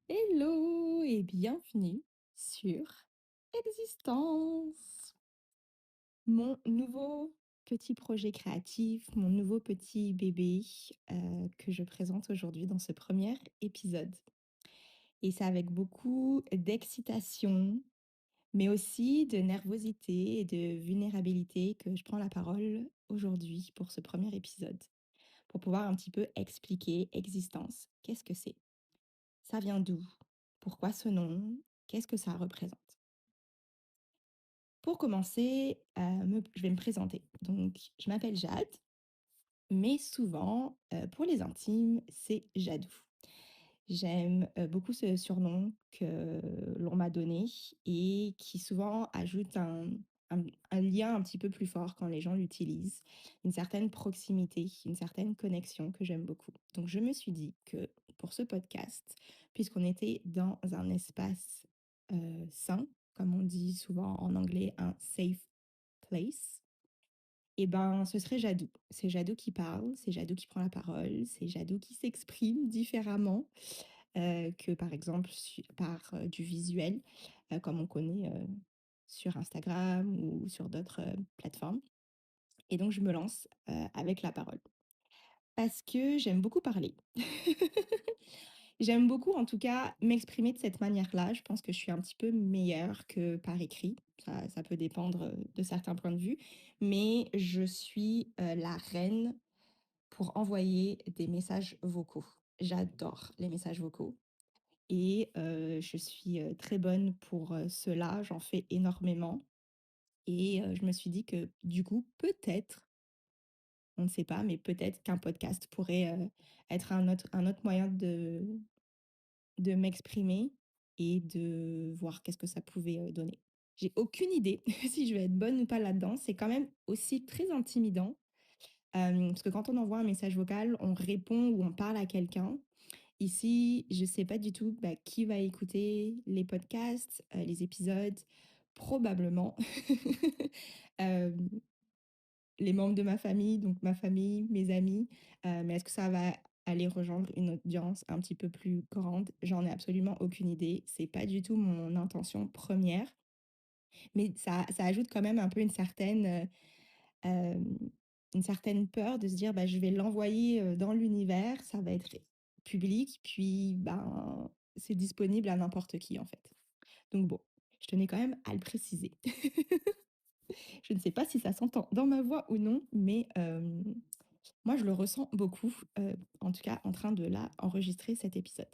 Hello et bienvenue sur Existence, mon nouveau petit projet créatif, mon nouveau petit bébé que je présente aujourd'hui dans ce premier épisode. Et c'est avec beaucoup d'excitation, mais aussi de nervosité et de vulnérabilité que je prends la parole aujourd'hui pour ce premier épisode, pour pouvoir un petit peu expliquer Existence. Qu'est-ce que c'est? Ça vient d'où? Pourquoi ce nom? Qu'est-ce que ça représente? Pour commencer, je vais me présenter. Donc, je m'appelle Jade, mais souvent, pour les intimes, c'est Jadou. J'aime beaucoup ce surnom que l'on m'a donné et qui souvent ajoute un lien un petit peu plus fort quand les gens l'utilisent, une certaine proximité, une certaine connexion que j'aime beaucoup. Donc, je me suis dit que pour ce podcast, puisqu'on était dans un espace sain, comme on dit souvent en anglais, un safe place, et ben, ce serait Jadou. C'est Jadou qui parle, c'est Jadou qui prend la parole, c'est Jadou qui s'exprime différemment que par exemple par du visuel, comme on connaît sur Instagram ou sur d'autres plateformes. Et donc, je me lance avec la parole. Parce que j'aime beaucoup parler. J'aime beaucoup, en tout cas, m'exprimer de cette manière-là. Je pense que je suis un petit peu meilleure que par écrit. Ça peut dépendre de certains points de vue. Mais je suis la reine pour envoyer des messages vocaux. J'adore les messages vocaux. Et je suis très bonne pour cela. J'en fais énormément. Et je me suis dit que du coup, peut-être, on ne sait pas, mais peut-être qu'un podcast pourrait être un autre moyen de m'exprimer et de voir qu'est-ce que ça pouvait donner. J'ai aucune idée si je vais être bonne ou pas là-dedans. C'est quand même aussi très intimidant parce que quand on envoie un message vocal, on répond ou on parle à quelqu'un. Ici, je ne sais pas du tout qui va écouter les podcasts, les épisodes, probablement euh, les membres de ma famille, donc ma famille, mes amis. Mais est-ce que ça va aller rejoindre une audience un petit peu plus grande? J'en ai absolument aucune idée. C'est pas du tout mon intention première, mais ça ajoute quand même un peu euh, une certaine peur de se dire je vais l'envoyer dans l'univers, ça va être public, puis c'est disponible à n'importe qui en fait. Donc bon, je tenais quand même à le préciser. Je ne sais pas si ça s'entend dans ma voix ou non, mais moi, je le ressens beaucoup, en tout cas en train de là enregistrer cet épisode.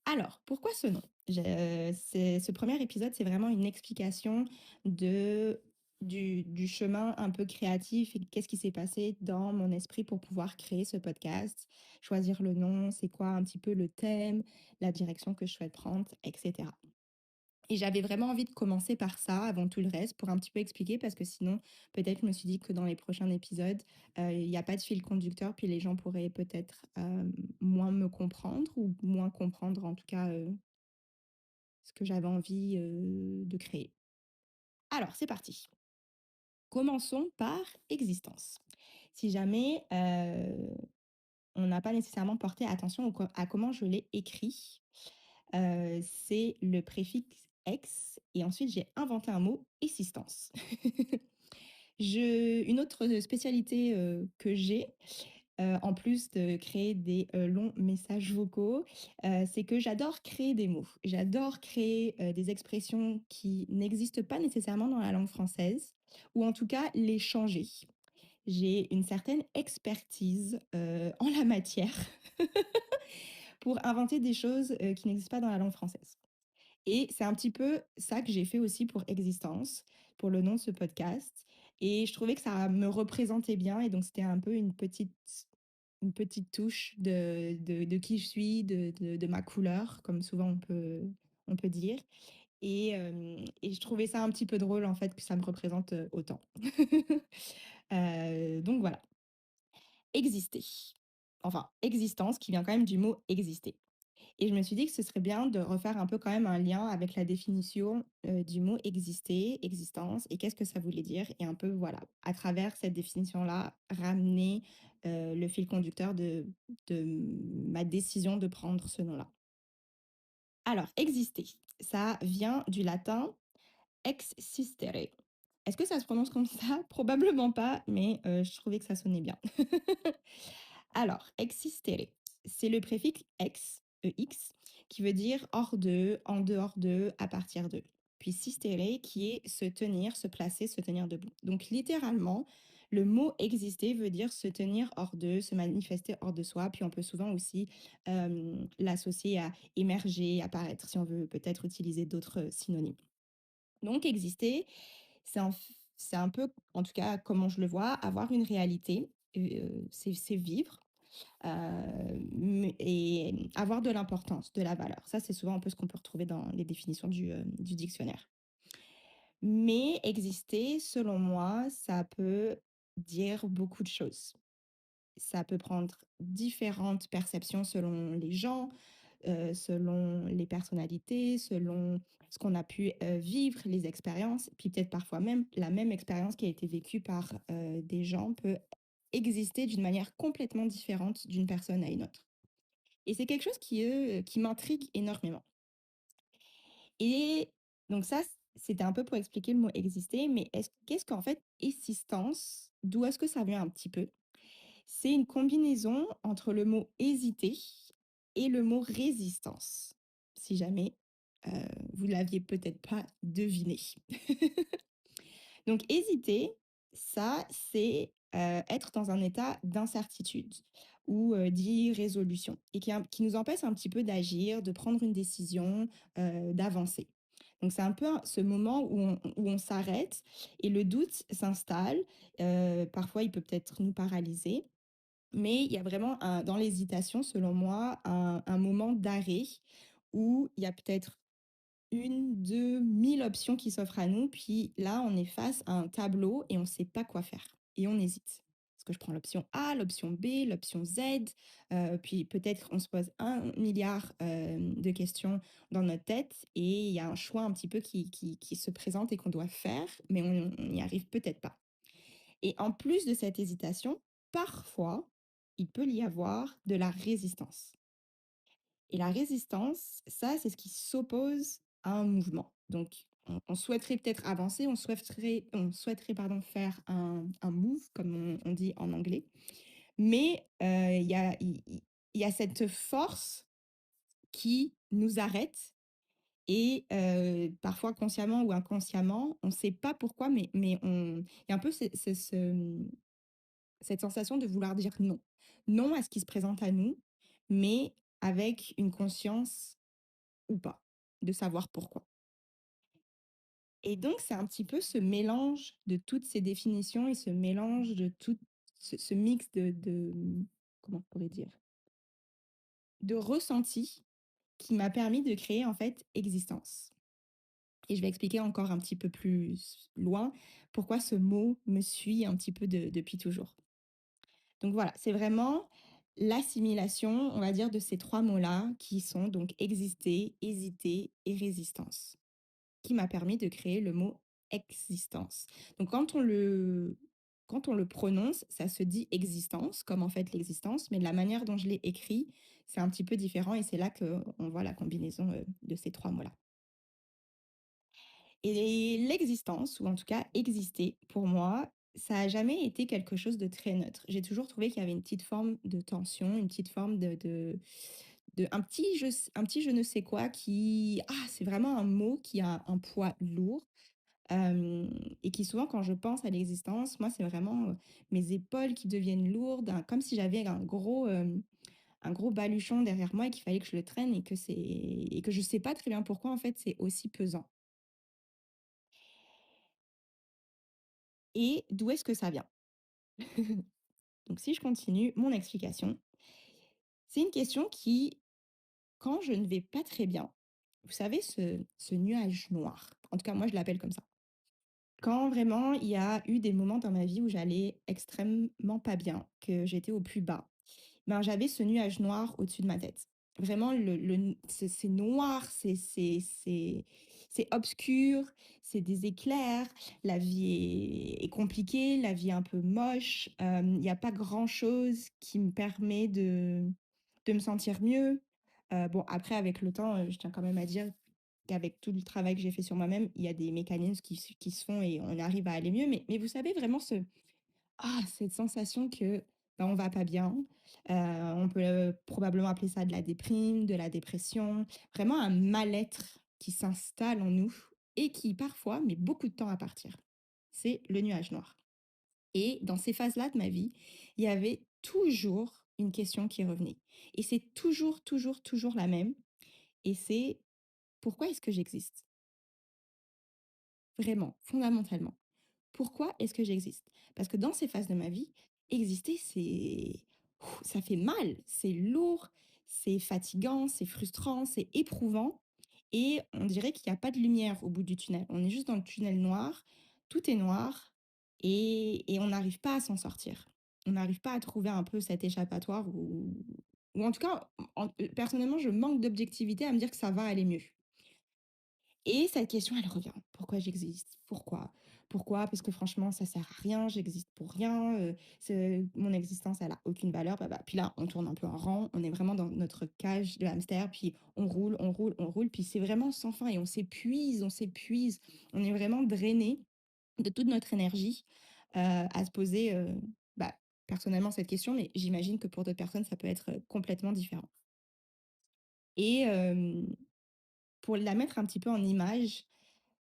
Alors, pourquoi ce nom? Ce premier épisode, c'est vraiment une explication du chemin un peu créatif et qu'est-ce qui s'est passé dans mon esprit pour pouvoir créer ce podcast, choisir le nom, c'est quoi un petit peu le thème, la direction que je souhaite prendre, etc. Et j'avais vraiment envie de commencer par ça avant tout le reste pour un petit peu expliquer parce que sinon, peut-être, je me suis dit que dans les prochains épisodes, il n'y a pas de fil conducteur, puis les gens pourraient peut-être moins me comprendre ou moins comprendre en tout cas ce que j'avais envie de créer. Alors, c'est parti. Commençons par existence. Si jamais on n'a pas nécessairement porté attention à comment je l'ai écrit, c'est le préfixe ex et ensuite j'ai inventé un mot existence. Une autre spécialité que j'ai, en plus de créer des longs messages vocaux, c'est que j'adore créer des mots. J'adore créer des expressions qui n'existent pas nécessairement dans la langue française, ou en tout cas les changer. J'ai une certaine expertise en la matière pour inventer des choses qui n'existent pas dans la langue française. Et c'est un petit peu ça que j'ai fait aussi pour Existence, pour le nom de ce podcast. Et je trouvais que ça me représentait bien. Et donc, c'était un peu une petite touche de qui je suis, de ma couleur, comme souvent on peut dire. Et je trouvais ça un petit peu drôle, en fait, que ça me représente autant. Donc voilà, exister. Enfin, existence, qui vient quand même du mot exister. Et je me suis dit que ce serait bien de refaire un peu quand même un lien avec la définition du mot exister, existence, et qu'est-ce que ça voulait dire. Et un peu, voilà, à travers cette définition-là, ramener le fil conducteur de ma décision de prendre ce nom-là. Alors, exister, ça vient du latin existere. Est-ce que ça se prononce comme ça? Probablement pas, mais je trouvais que ça sonnait bien. Alors, existere, c'est le préfixe ex, ex, qui veut dire hors de, en dehors de, à partir de. Puis sistere, qui est se tenir, se placer, se tenir debout. Donc, littéralement, le mot exister veut dire se tenir hors de, se manifester hors de soi. Puis on peut souvent aussi l'associer à émerger, apparaître, si on veut peut-être utiliser d'autres synonymes. Donc, exister, c'est un, c'est un peu, en tout cas, comment je le vois, avoir une réalité, c'est vivre et avoir de l'importance, de la valeur. Ça, c'est souvent un peu ce qu'on peut retrouver dans les définitions du dictionnaire. Mais exister, selon moi, ça peut dire beaucoup de choses. Ça peut prendre différentes perceptions selon les gens, selon les personnalités, selon ce qu'on a pu vivre, les expériences, puis peut-être parfois même la même expérience qui a été vécue par des gens peut exister d'une manière complètement différente d'une personne à une autre. Et c'est quelque chose qui m'intrigue énormément. Et donc ça, c'était un peu pour expliquer le mot exister, mais qu'est-ce qu'en fait existence, d'où est-ce que ça vient un petit peu? C'est une combinaison entre le mot hésiter et le mot résistance, si jamais vous l'aviez peut-être pas deviné. Donc hésiter, ça, c'est être dans un état d'incertitude ou d'irrésolution et qui nous empêche un petit peu d'agir, de prendre une décision, d'avancer. Donc c'est un peu ce moment où on s'arrête et le doute s'installe. Parfois, il peut peut-être nous paralyser, mais il y a vraiment dans l'hésitation, selon moi, un moment d'arrêt où il y a peut-être une, deux, mille options qui s'offrent à nous. Puis là, on est face à un tableau et on ne sait pas quoi faire. Et on hésite. Est-ce que je prends l'option A, l'option B, l'option Z? Puis peut-être on se pose 1 milliard de questions dans notre tête et il y a un choix un petit peu qui se présente et qu'on doit faire, mais on n'y arrive peut-être pas. Et en plus de cette hésitation, parfois, il peut y avoir de la résistance. Et la résistance, ça, c'est ce qui s'oppose à un mouvement. Donc, on souhaiterait peut-être avancer, on souhaiterait pardon, faire un move, comme on dit en anglais. Mais il y a cette force qui nous arrête et parfois consciemment ou inconsciemment, on ne sait pas pourquoi, mais il y a un peu cette sensation de vouloir dire non. Non à ce qui se présente à nous, mais avec une conscience ou pas, de savoir pourquoi. Et donc, c'est un petit peu ce mélange de toutes ces définitions et ce mélange de tout ce mix comment on pourrait dire, de ressentis qui m'a permis de créer en fait existence. Et je vais expliquer encore un petit peu plus loin pourquoi ce mot me suit un petit peu depuis toujours. Donc voilà, c'est vraiment l'assimilation, on va dire, de ces trois mots-là qui sont donc exister, hésiter et résistance, qui m'a permis de créer le mot existence. Donc quand on le prononce, ça se dit existence, comme en fait l'existence, mais de la manière dont je l'ai écrit, c'est un petit peu différent et c'est là qu'on voit la combinaison de ces trois mots-là. Et l'existence, ou en tout cas exister, pour moi, ça n'a jamais été quelque chose de très neutre. J'ai toujours trouvé qu'il y avait une petite forme de tension, une petite forme un petit je ne sais quoi c'est vraiment un mot qui a un poids lourd. Et qui souvent, quand je pense à l'existence, moi, c'est vraiment mes épaules qui deviennent lourdes, comme si j'avais un gros baluchon derrière moi et qu'il fallait que je le traîne et que je sais pas très bien pourquoi, en fait, c'est aussi pesant. Et d'où est-ce que ça vient? Donc, si je continue mon explication, c'est une question qui, quand je ne vais pas très bien, vous savez, ce nuage noir, en tout cas, moi, je l'appelle comme ça. Quand vraiment il y a eu des moments dans ma vie où j'allais extrêmement pas bien, que j'étais au plus bas, ben, j'avais ce nuage noir au-dessus de ma tête. Vraiment, c'est noir, c'est obscur, c'est des éclairs, la vie est compliquée, la vie est un peu moche, il n'y a pas grand-chose qui me permet de me sentir mieux. Bon, après, avec le temps, je tiens quand même à dire qu'avec tout le travail que j'ai fait sur moi-même, il y a des mécanismes qui se font et on arrive à aller mieux. Mais vous savez, vraiment, cette sensation que bah, on va pas bien. On peut probablement appeler ça de la déprime, de la dépression, vraiment un mal-être qui s'installe en nous et qui parfois met beaucoup de temps à partir. C'est le nuage noir. Et dans ces phases-là de ma vie, il y avait toujours une question qui revenait. Et c'est toujours, toujours, toujours la même. Et c'est pourquoi est-ce que j'existe? Vraiment, fondamentalement. Pourquoi est-ce que j'existe? Parce que dans ces phases de ma vie, exister, ça fait mal, c'est lourd, c'est fatigant, c'est frustrant, c'est éprouvant. Et on dirait qu'il n'y a pas de lumière au bout du tunnel. On est juste dans le tunnel noir, tout est noir et on n'arrive pas à s'en sortir. On n'arrive pas à trouver un peu cet échappatoire ou en tout cas, personnellement, je manque d'objectivité à me dire que ça va aller mieux. Et cette question, elle revient. Pourquoi j'existe? Pourquoi? Pourquoi? Parce que franchement, ça sert à rien, j'existe pour rien, mon existence, elle a aucune valeur. Puis là, on tourne un peu en rond, on est vraiment dans notre cage de hamster, puis on roule, on roule, on roule, puis c'est vraiment sans fin et on s'épuise, on s'épuise. On est vraiment drainé de toute notre énergie à se poser, bah, personnellement, cette question, mais j'imagine que pour d'autres personnes, ça peut être complètement différent. Et pour la mettre un petit peu en image,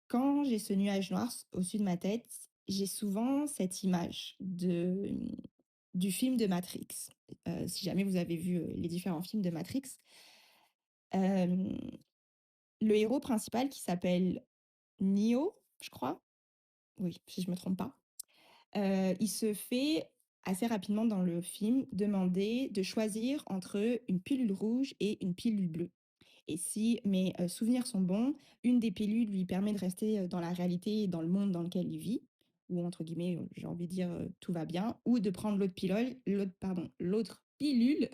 quand j'ai ce nuage noir au-dessus de ma tête, j'ai souvent cette image du film de Matrix. Si jamais vous avez vu les différents films de Matrix, euh, le héros principal qui s'appelle Neo, je crois, oui, si je me trompe pas, il se fait assez rapidement dans le film demander de choisir entre une pilule rouge et une pilule bleue. Et si mes souvenirs sont bons, une des pilules lui permet de rester dans la réalité et dans le monde dans lequel il vit, ou entre guillemets, j'ai envie de dire tout va bien, ou de prendre l'autre pilule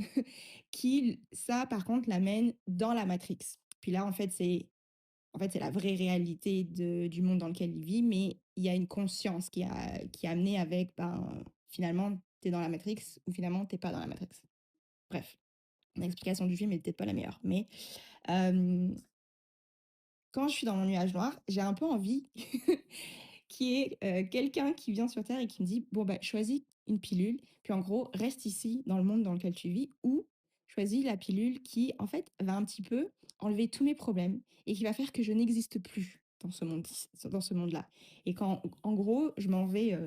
qui, ça par contre, l'amène dans la Matrix. Puis là, en fait, c'est la vraie réalité du monde dans lequel il vit, mais il y a une conscience qui est amenée avec, ben, finalement, t'es dans la Matrix ou finalement, t'es pas dans la Matrix. Bref, l'explication du film est peut-être pas la meilleure, mais euh, quand je suis dans mon nuage noir, j'ai un peu envie qu'il y ait quelqu'un qui vient sur Terre et qui me dit, bon, bah, choisis une pilule, puis en gros, reste ici dans le monde dans lequel tu vis, ou choisis la pilule qui, en fait, va un petit peu enlever tous mes problèmes et qui va faire que je n'existe plus dans ce monde-là. Et quand, en gros, je m'en vais,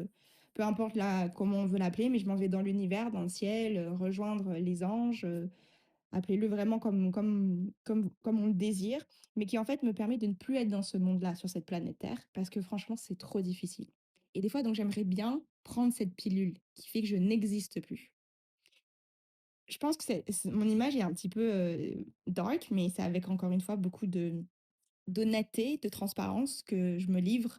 peu importe là, comment on veut l'appeler, mais je m'en vais dans l'univers, dans le ciel, rejoindre les anges, appelez-le vraiment comme on le désire, mais qui en fait me permet de ne plus être dans ce monde-là, sur cette planète Terre, parce que franchement, c'est trop difficile. Et des fois, donc, j'aimerais bien prendre cette pilule qui fait que je n'existe plus. Je pense que mon image est un petit peu dark, mais c'est avec encore une fois beaucoup d'honnêteté, de transparence que je me livre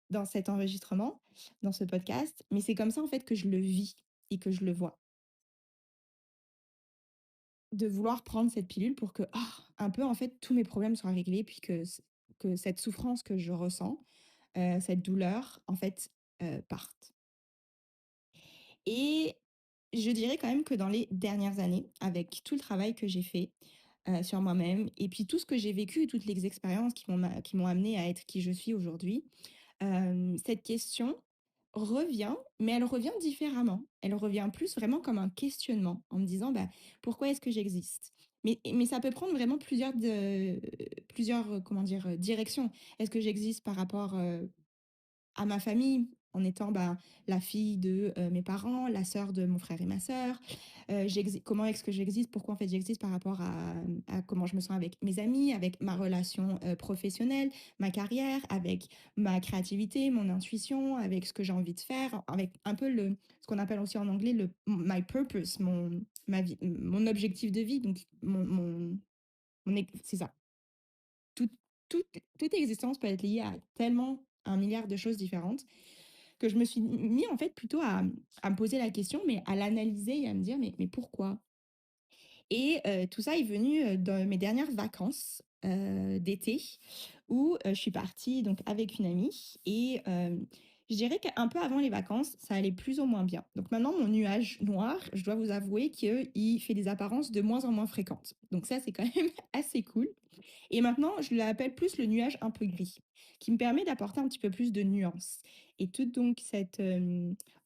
dans cet enregistrement, dans ce podcast. Mais c'est comme ça en fait que je le vis et que je le vois. De vouloir prendre cette pilule pour que, un peu, en fait, tous mes problèmes soient réglés, puis que cette souffrance que je ressens, cette douleur, en fait, parte. Et je dirais quand même que dans les dernières années, avec tout le travail que j'ai fait sur moi-même, et puis tout ce que j'ai vécu, toutes les expériences qui m'ont amené à être qui je suis aujourd'hui, cette question revient, mais elle revient différemment. Elle revient plus vraiment comme un questionnement, en me disant, bah, pourquoi est-ce que j'existe? Mais ça peut prendre vraiment plusieurs comment dire, directions. Est-ce que j'existe par rapport à ma famille, en étant bah, la fille de mes parents, la sœur de mon frère et ma sœur. Comment est-ce que j'existe? Pourquoi en fait j'existe par rapport à comment je me sens avec mes amis, avec ma relation professionnelle, ma carrière, avec ma créativité, mon intuition, avec ce que j'ai envie de faire, avec un peu ce qu'on appelle aussi en anglais le my purpose, ma vie, mon objectif de vie. Donc c'est ça. Tout, toute existence peut être liée à tellement un milliard de choses différentes que je me suis mis en fait plutôt à me poser la question, mais à l'analyser et à me dire, mais pourquoi? Et tout ça est venu dans mes dernières vacances d'été où je suis partie donc avec une amie et Je dirais qu'un peu avant les vacances, ça allait plus ou moins bien. Donc maintenant, mon nuage noir, je dois vous avouer qu'il fait des apparences de moins en moins fréquentes. Donc ça, c'est quand même assez cool. Et maintenant, je l'appelle plus le nuage un peu gris, qui me permet d'apporter un petit peu plus de nuances. Et toute donc cette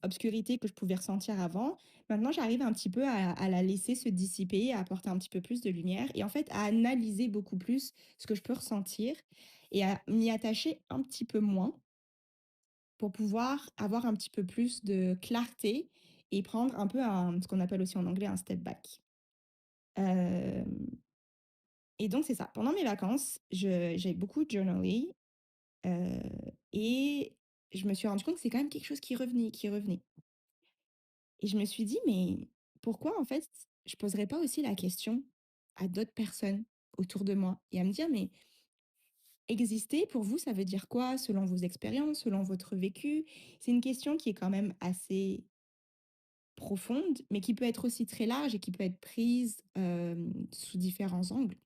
obscurité que je pouvais ressentir avant, maintenant j'arrive un petit peu à la laisser se dissiper, à apporter un petit peu plus de lumière et en fait à analyser beaucoup plus ce que je peux ressentir et à m'y attacher un petit peu moins pour pouvoir avoir un petit peu plus de clarté et prendre un peu ce qu'on appelle aussi en anglais un step back. Euh, et donc c'est ça. Pendant mes vacances, j'ai beaucoup journalé. Heu et je me suis rendu compte que c'est quand même quelque chose qui revenait, qui revenait et je me suis dit: «Mais pourquoi, en fait, je poserais pas aussi la question à d'autres personnes autour de moi?» et à me dire: «Mais exister pour vous, ça veut dire quoi selon vos expériences, selon votre vécu?» C'est une question qui est quand même assez profonde, mais qui peut être aussi très large et qui peut être prise, sous différents angles.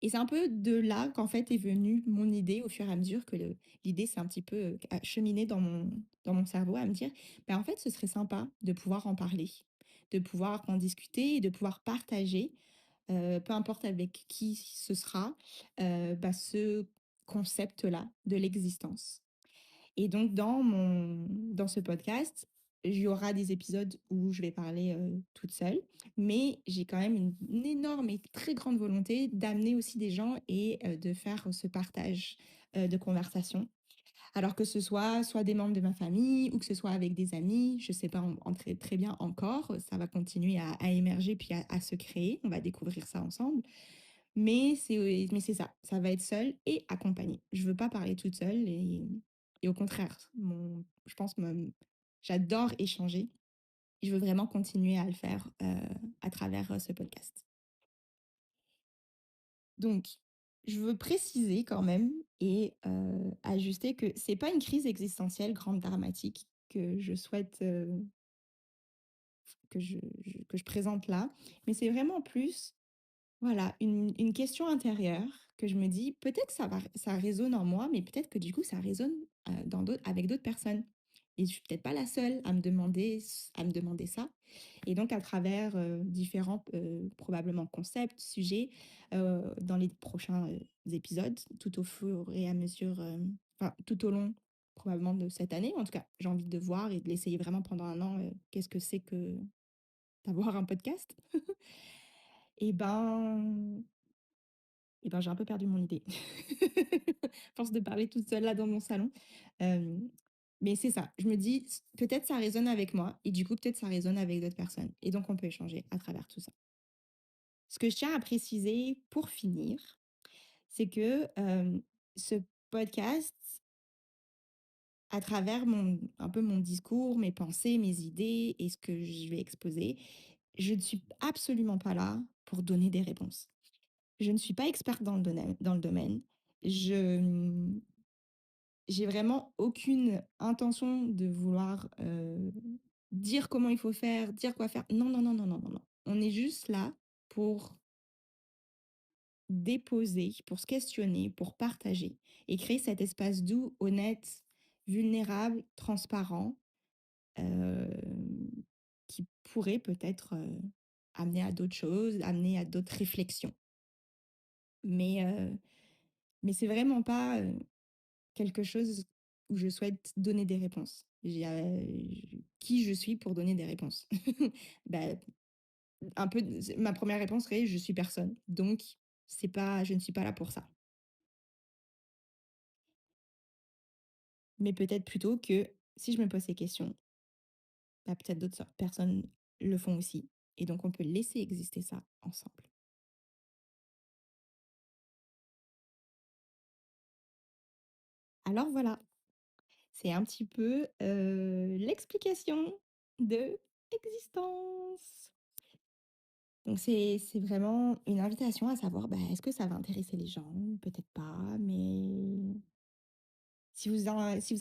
Et c'est un peu de là qu'en fait est venue mon idée au fur et à mesure que l'idée s'est un petit peu cheminée dans mon cerveau à me dire, ben en fait, ce serait sympa de pouvoir en parler, de pouvoir en discuter et de pouvoir partager, peu importe avec qui ce sera, bah, ce concept-là de l'existence. Et donc, dans ce podcast, il y aura des épisodes où je vais parler toute seule, mais j'ai quand même une énorme et très grande volonté d'amener aussi des gens et de faire ce partage de conversation. Alors que ce soit des membres de ma famille ou que ce soit avec des amis, je ne sais pas très, très bien encore, ça va continuer à émerger puis à se créer, on va découvrir ça ensemble. Mais c'est ça, ça va être seul et accompagné. Je veux pas parler toute seule et au contraire, je pense que j'adore échanger. Je veux vraiment continuer à le faire à travers ce podcast. Donc, je veux préciser quand même et ajuster que c'est pas une crise existentielle grande dramatique que je souhaite que je présente là, mais c'est vraiment plus voilà, une question intérieure que je me dis, peut-être que ça résonne en moi, mais peut-être que du coup, ça résonne avec d'autres personnes. Et je suis peut-être pas la seule à me demander ça. Et donc, à travers différents, probablement, concepts, sujets, dans les prochains épisodes, tout au fur et à mesure, enfin, tout au long, probablement, de cette année. En tout cas, j'ai envie de voir et de l'essayer vraiment pendant un an, qu'est-ce que c'est que d'avoir un podcast. Et ben, j'ai un peu perdu mon idée. À force de parler toute seule là dans mon salon. Hem, mais c'est ça, je me dis: «Peut-être ça résonne avec moi et du coup, peut-être ça résonne avec d'autres personnes» et donc on peut échanger à travers tout ça. Ce que je tiens à préciser pour finir, c'est que, ce podcast, à travers un peu mon discours, mes pensées, mes idées et ce que je vais exposer, je ne suis absolument pas là pour donner des réponses. Je ne suis pas experte dans le domaine. Je j'ai vraiment aucune intention de vouloir dire comment il faut faire, dire quoi faire. Non, non, non, non, non, non, non. On est juste là pour déposer, pour se questionner, pour partager et créer cet espace doux, honnête, vulnérable, transparent, euh, qui pourrait peut-être amener à d'autres choses, amener à d'autres réflexions. Mais, euh, mais c'est vraiment pas quelque chose où je souhaite donner des réponses. Qui je suis pour donner des réponses? Bah, un peu, ma première réponse serait je suis personne. Donc, je ne suis pas là pour ça. Mais peut-être plutôt que si je me pose ces questions, bah, peut-être d'autres personnes le font aussi. Et donc, on peut laisser exister ça ensemble. Alors voilà, c'est un petit peu l'explication de existence. Donc c'est vraiment une invitation à savoir, bah, est-ce que ça va intéresser les gens? Peut-être pas, mais si vous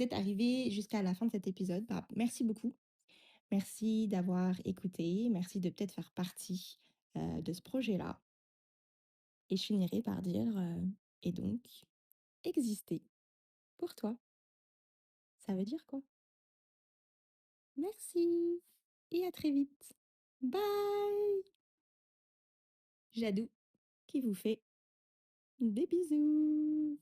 êtes arrivé jusqu'à la fin de cet épisode, bah, merci beaucoup. Merci d'avoir écouté, merci de peut-être faire partie de ce projet-là. Et je finirai par dire, et donc, exister pour toi. Ça veut dire quoi? Merci et à très vite. Bye! Jadou qui vous fait des bisous.